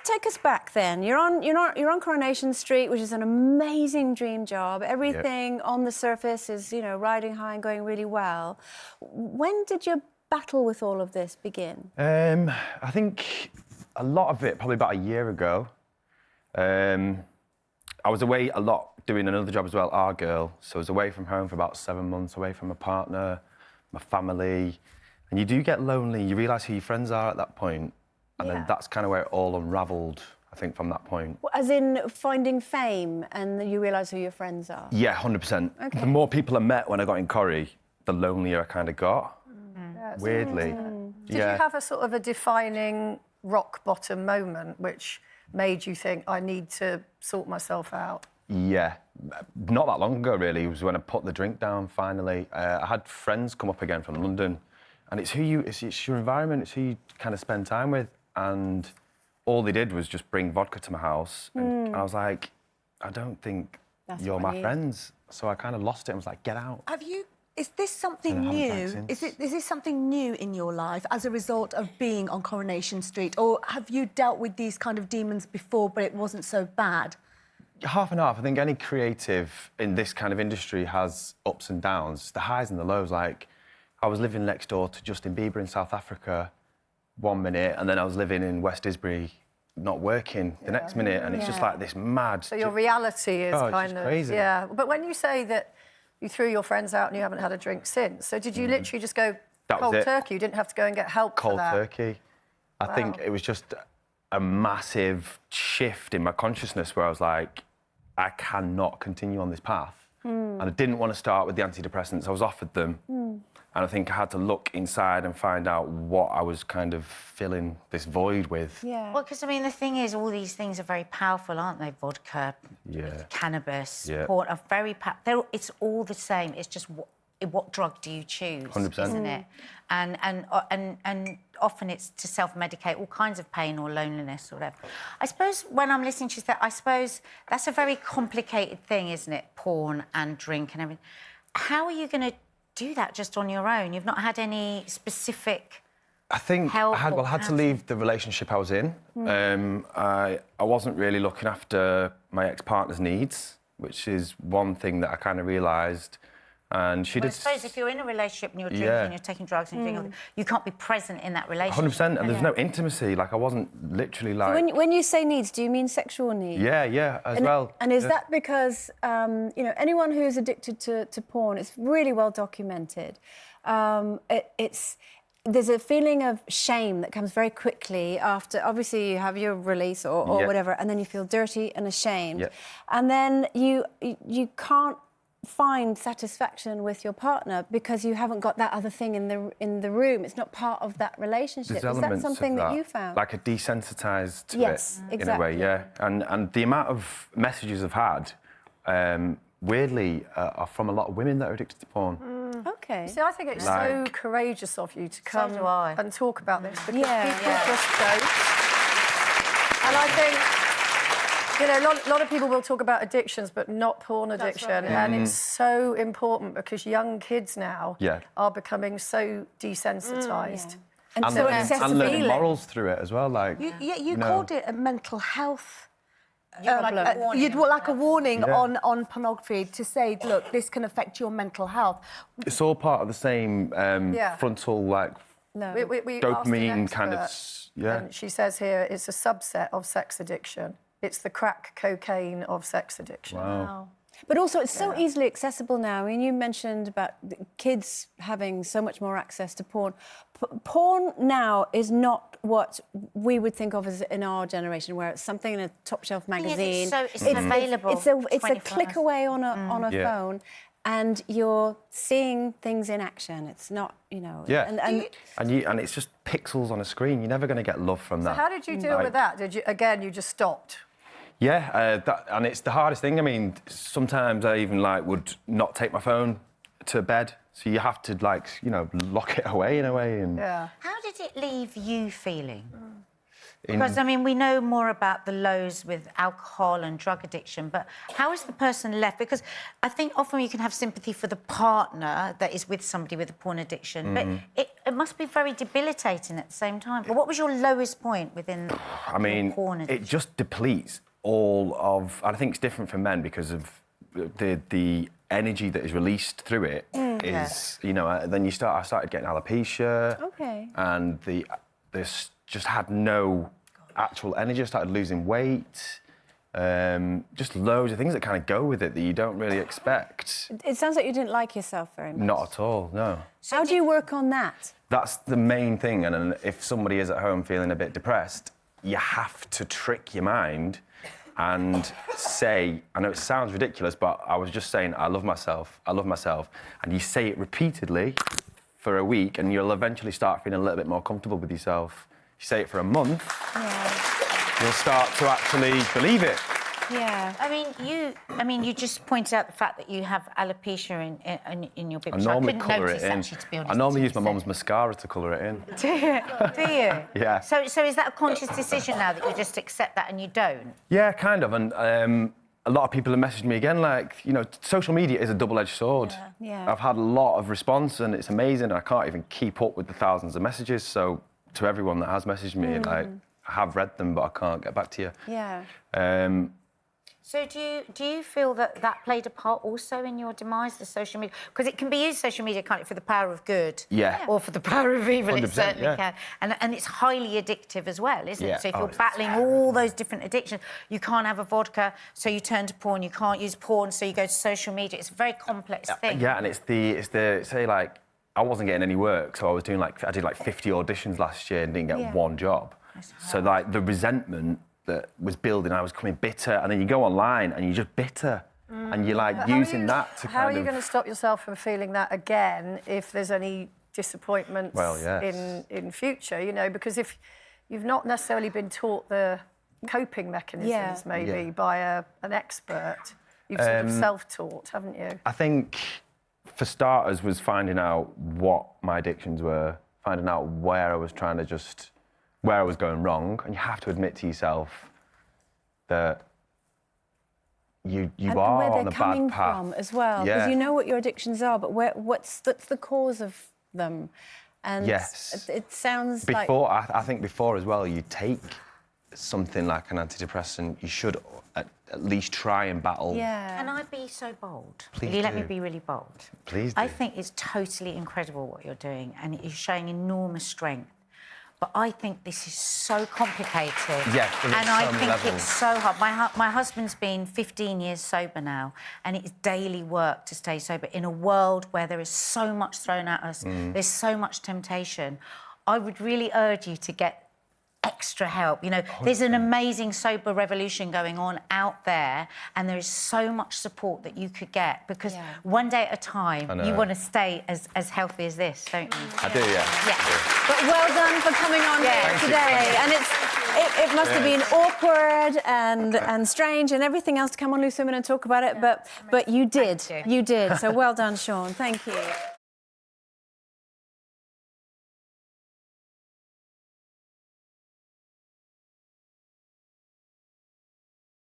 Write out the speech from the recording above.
take us back then. You're on Coronation Street, which is an amazing dream job. Everything on the surface is, you know, riding high and going really well. When did your battle with all of this begin? I think a lot of it probably about a year ago. I was away a lot doing another job as well, Our Girl. So I was away from home for about 7 months, away from my partner, my family. And you do get lonely. You realise who your friends are at that point. And then that's kind of where it all unravelled, I think, from that point. As in finding fame and you realise who your friends are? Yeah, 100%. Okay. The more people I met when I got in Corrie, the lonelier I kind of got, weirdly. Did you have a sort of a defining rock bottom moment which made you think, I need to sort myself out? Yeah, not that long ago, really. It was when I put the drink down, finally. I had friends come up again from London, and it's your environment, it's who you kind of spend time with, and all they did was just bring vodka to my house, and I was like, I don't think you're my friends. So I kind of lost it and was like, get out. Is this something new? Is this something new in your life as a result of being on Coronation Street? Or have you dealt with these kind of demons before, but it wasn't so bad? Half and half. I think any creative in this kind of industry has ups and downs, the highs and the lows. Like, I was living next door to Justin Bieber in South Africa 1 minute, and then I was living in West Disbury, not working the next minute, and it's just like this mad... So your reality is kind of... crazy. Yeah, but when you say that you threw your friends out and you haven't had a drink since, so did you literally just go cold turkey? You didn't have to go and get help for that? Cold turkey. I think it was just a massive shift in my consciousness where I was like, I cannot continue on this path. And I didn't want to start with the antidepressants. I was offered them. And I think I had to look inside and find out what I was kind of filling this void with. Yeah. Well, because, I mean, the thing is, all these things are very powerful, aren't they? Vodka, cannabis, porn are very powerful. It's all the same. It's just what drug do you choose, 100%. isn't it? And often it's to self-medicate all kinds of pain or loneliness or whatever. I suppose when I'm listening to that, I suppose that's a very complicated thing, isn't it? Porn and drink and everything. How are you going to do that just on your own? You've not had any specific I think help I had to leave the relationship I was in. I wasn't really looking after my ex-partner's needs, which is one thing that I kind of realised. And she did... I suppose if you're in a relationship and you're drinking and you're taking drugs and you're doing all that, you can't be present in that relationship. 100%, and there's no intimacy. Like, I wasn't literally like... So when you say needs, do you mean sexual needs? Yeah, as well. And is that because, you know, anyone who's addicted to porn, it's really well documented. There's a feeling of shame that comes very quickly after, obviously, you have your release or whatever, and then you feel dirty and ashamed. And then you can't find satisfaction with your partner because you haven't got that other thing in the room. It's not part of that relationship. Is that something that you found? Like a desensitised to it, in a way, And the amount of messages I've had, weirdly, are from a lot of women that are addicted to porn. OK. See, I think it's so courageous of you to come and talk about this because people just don't. And I think, you know, a lot of people will talk about addictions, but not porn addiction. And it's so important because young kids now are becoming so desensitised. And so and learning morals through it as well. Like you called it a mental health. You'd like a warning on pornography to say, look, this can affect your mental health. It's all part of the same frontal, like, we dopamine kind of... And she says here it's a subset of sex addiction. It's the crack cocaine of sex addiction. Wow. But also, it's so easily accessible now. I mean, you mentioned about kids having so much more access to porn. Porn now is not what we would think of as in our generation, where it's something in a top-shelf magazine. It's available. It's a click away on a phone, and you're seeing things in action. It's not, you know... And it's just pixels on a screen. You're never going to get love from that. So how did you deal with that? Did you, again, you just stopped? Yeah, and it's the hardest thing. I mean, sometimes I even, like, would not take my phone to bed. So you have to, like, you know, lock it away in a way. And How did it leave you feeling? Because, I mean, we know more about the lows with alcohol and drug addiction, but how is the person left? Because I think often you can have sympathy for the partner that is with somebody with a porn addiction, but it must be very debilitating at the same time. But what was your lowest point within porn addiction? It just depletes all of... And I think it's different for men because of the energy that is released through it is, you know, then I started getting alopecia. Okay. And this just had no actual energy. I started losing weight. Just loads of things that kind of go with it that you don't really expect. It sounds like you didn't like yourself very much. Not at all, no. So how do you work on that? That's the main thing. And if somebody is at home feeling a bit depressed, you have to trick your mind and say, I know it sounds ridiculous, but I was just saying, I love myself, I love myself. And you say it repeatedly for a week and you'll eventually start feeling a little bit more comfortable with yourself. You say it for a month, you'll start to actually believe it. Yeah. I mean, you just pointed out the fact that you have alopecia in your picture. I normally couldn't colour notice it in. Actually, to be honest. I normally use my mum's mascara to colour it in. Do you? Do you? Yeah. So is that a conscious decision now that you just accept that and you don't? Yeah, kind of. And a lot of people have messaged me again, like, you know, social media is a double-edged sword. Yeah. I've had a lot of response and it's amazing. I can't even keep up with the thousands of messages. So to everyone that has messaged me, like, I have read them, but I can't get back to you. Yeah. So do you feel that played a part also in your demise, the social media? Because it can be used, social media, can't it, for the power of good? Yeah. Or for the power of evil, it 100%, certainly can. And it's highly addictive as well, isn't Yeah. it? So if you're battling all those different addictions, you can't have a vodka, so you turn to porn. You can't use porn, so you go to social media. It's a very complex thing. Yeah, and it's the say, like, I wasn't getting any work, so I did like 50 auditions last year and didn't get one job. So, like, the resentment that was building, I was becoming bitter, and then you go online and you're just bitter, and you're, like, using that to How are you going to stop yourself from feeling that again if there's any disappointments in future, you know? Because if you've not necessarily been taught the coping mechanisms, maybe, by an expert, you've sort of self-taught, haven't you? I think, for starters, was finding out what my addictions were, finding out where I was where I was going wrong, and you have to admit to yourself that you and are where they're on a coming bad path from as well, because Yeah. you know what your addictions are, but what's the cause of them? And Yes. it sounds like I think before as well, you take something like an antidepressant, you should at least try and battle. Yeah. Can I be so bold? Please Will you let me do. be really bold? Please do. I think it's totally incredible what you're doing, and you're showing enormous strength. But I think this is so complicated. Yeah, and there's I so many think levels. it's so hard. My husband's been 15 years sober now, and it's daily work to stay sober in a world where there is so much thrown at us. There's so much temptation. I would really urge you to get extra help. You know, there's an amazing sober revolution going on out there, and there is so much support that you could get, because one day at a time, you want to stay as healthy as this, don't you? I do, yeah. But well done for coming on here today. And it must have been awkward and strange and everything else to come on Loose Women and talk about it, but you did. You did. So well done, Sean. Thank you.